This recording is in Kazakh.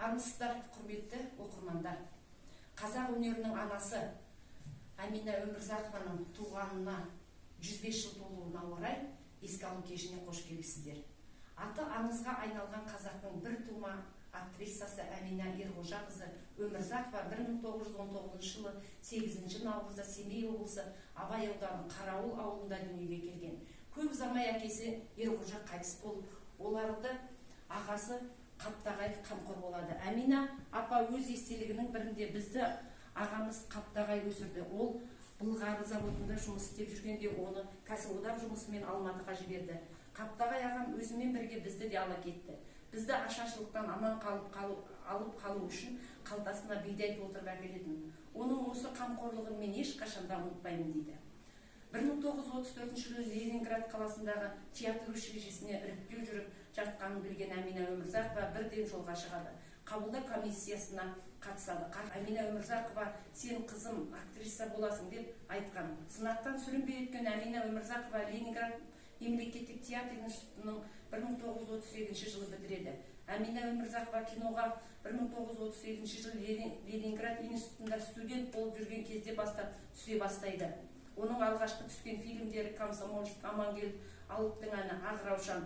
Армысыздар, құрметті оқырмандар. Қазақ өнерінің анасы Әмина Өмірзақованың туғанына 105 жыл толуына орай еске алу кешіне қош келіпсіздер. Аты аңызға айналған қазақтың бір тума актрисасы Әмина Ерғожақызы Өмірзақова 1919 жылы 8 наурызда Семей облысы Абай ауданы Қарауыл ауылында дүниеге келген. Көп ұзамай әкесі Ерғожа қайтыс болып, оларды ағасы Қаптағай қамқор болады. Әмина апа өз естелігінің бірінде бізді ағамыз Қаптағай өсірді. Ол Былғары заводында жұмыс істеп жүргенде оны кәсіподақ жұмысымен Алматыға жіберді. Қаптағай ағам өзімен бірге бізді де ала кетті. Бізді ашаршылықтан аман алып қалу үшін қалтасына бидай толтырып әкелетін. Оның осы қамқорлығын мен ешқашанда ұмытпаймын дейді. 1934 жылы Ленинград қаласындағы театр училищесіне іріктеу жүріп жатқанын білген Әмина Өмірзақова бірден жолға шығады. Қабылдау комиссиясына қатысады. Әмина Өмірзақова сен қызым актриса боласың деп айтқан. Сынақтан сүрінбей өткен Әмина Өмірзақова Ленинград мемлекеттік театр институтының 1938 жылы бітіреді. Әмина Өмірзақова киноға 1938 жылы Ленинград институтында студент болып жүрген кезде бастап түсе бастайды. Оның алғашқы түскен фильмдері Комсомольск, Амангелді, Алыптың әні, Ақ Раушан,